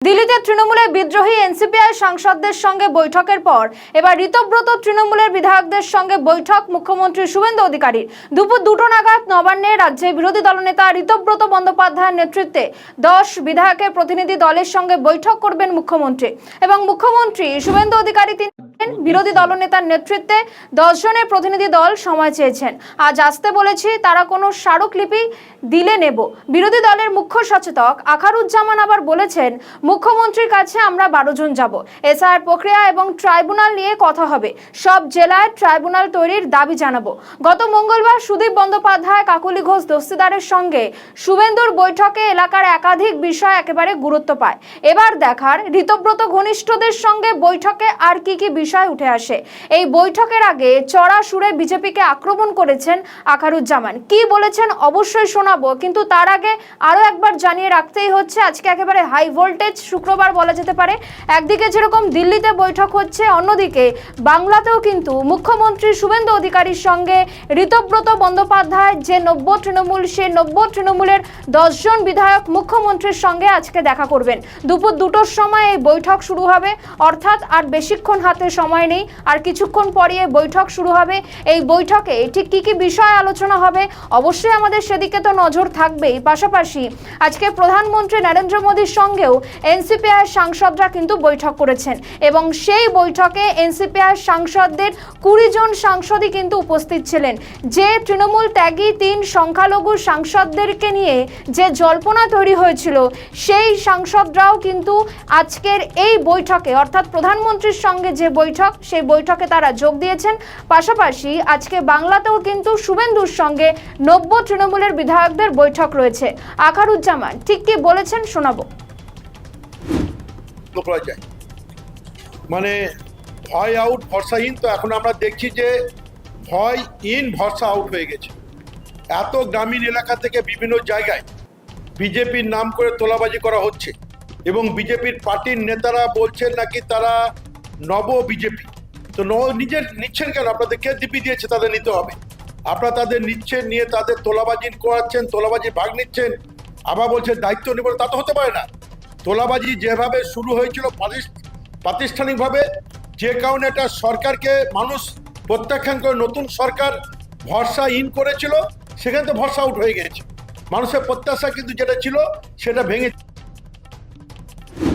দিল্লিতে তৃণমূলের বিদ্রোহী এনসিপিআই সাংসদদের সঙ্গে বৈঠকের পর এবার ঋতব্রত তৃণমূলের বিধায়কদের সঙ্গে বৈঠক মুখ্যমন্ত্রী শুভেন্দু অধিকারীর। দুপুর 2টো নাগাদ নবান্নে রাজ্যের বিরোধী দলনেতা ঋতব্রত বন্দ্যোপাধ্যায়ের নেতৃত্বে 10 বিধায়কের প্রতিনিধি দলের সঙ্গে বৈঠক করবেন মুখ্যমন্ত্রী এবং মুখ্যমন্ত্রী শুভেন্দু অধিকারী বিরোধী দলনেতার নেতৃত্বে 10 জনের প্রতিনিধি দল সময় চেয়েছেন। আজ আসতে বলেছি, তারা কোনো স্মারকলিপি দিলে নেব। বিরোধী দলের মুখ্য সচেতক আখারুজ্জামান আবার বলেছেন, মুখ্যমন্ত্রীর কাছে আমরা 12 জন যাব। এসআইআর প্রক্রিয়া এবং ট্রাইব্যুনাল নিয়ে কথা হবে। সব জেলায় ট্রাইব্যুনাল তৈরির দাবি জানাবো। গত মঙ্গলবার সুদীপ বন্দ্যোপাধ্যায়, কাকলি ঘোষ দস্তিদারের সঙ্গে শুভেন্দুর বৈঠকে এলাকার একাধিক বিষয় একেবারে গুরুত্ব পায়। এবার দেখার ঋতব্রত ঘনিষ্ঠদের সঙ্গে বৈঠকে আর কি বিষয় উঠে আসে। এই বৈঠকের আগে চড়া সুরে বিজেপিকে আক্রমণ করেছেন আখারুজ্জামান। কি বলেছেন অবশ্যই শোনাবো, কিন্তু তার আগে আরো একবার জানিয়ে রাখতেই হচ্ছে, আজকে একেবারে হাই ভোল্টেজ শুক্রবার বলা যেতে পারে। একদিকে যেরকম দিল্লিতে বৈঠক হচ্ছে, অন্যদিকে বাংলাতেও কিন্তু মুখ্যমন্ত্রী শুভেন্দু অধিকারীর সঙ্গে ঋতব্রত বন্দ্যোপাধ্যায় যে 90 তৃণমূল, সেই 90 তৃণমূলের 10 জন বিধায়ক মুখ্যমন্ত্রীর সঙ্গে আজকে দেখা করবেন। দুপুর 2টোর সময় এই বৈঠক শুরু হবে, অর্থাৎ আর বেশিক্ষণ হাতে সময় নেই, আর কিছুক্ষণ পরে বৈঠক শুরু হবে। এই বৈঠকে ঠিক কি বিষয় আলোচনা হবে অবশ্যই আমাদের সেদিকে তো নজর থাকবেই। পাশাপাশি আজকে প্রধানমন্ত্রী নরেন্দ্র মোদীর সঙ্গেও এনসিপিআই সাংসদরা কিন্তু বৈঠক করেছেন এবং সেই বৈঠকে এনসিপিআই সাংসদদের 20 জন সাংসদই কিন্তু উপস্থিত ছিলেন। যে তৃণমূল ত্যাগী 3 সংখ্যালঘু সাংসদদেরকে নিয়ে যে জল্পনা তৈরি হয়েছিল, সেই সাংসদরাও কিন্তু আজকের এই বৈঠকে, অর্থাৎ প্রধানমন্ত্রীর সঙ্গে যে বৈঠক, সেই বৈঠকে তারা যোগ দিয়েছেন। পাশাপাশি আজকে বাংলাতেও কিন্তু শুভেন্দুর সঙ্গে 90 তৃণমূলের বিধায়কদের বৈঠক রয়েছে। আখারুজ্জামান ঠিক কি বলেছেন শোনাবো। মানে ভয় আউট ভরসাহীন, তো এখন আমরা দেখছি যে ভয় ইন ভরসা আউট হয়ে গেছে। এত গ্রামীণ এলাকা থেকে বিভিন্ন জায়গায় বিজেপির নাম করে তোলাবাজি করা হচ্ছে এবং বিজেপির পার্টির নেতারা বলছেন নাকি তারা নব বিজেপি। তো নিজের নিচ্ছেন কেন? আপনাদের কে দিপি দিয়েছে তাদের নিতে হবে? আপনারা তাদের নিচ্ছেন, নিয়ে তাদের তোলাবাজি করাচ্ছেন, তোলাবাজি ভাগ নিচ্ছেন, আবার বলছেন দায়িত্ব নেব। তা তো হতে পারে না। তোলাবাজি যেভাবে শুরু হয়েছিল প্রাতিষ্ঠানিকভাবে, যে কারণে একটা সরকারকে মানুষ প্রত্যাখ্যান করে নতুন সরকার ভরসা ইন করেছিল, সেখানে তো ভরসা আউট হয়ে গেছে। মানুষের প্রত্যাশা কিন্তু যেটা ছিল সেটা ভেঙে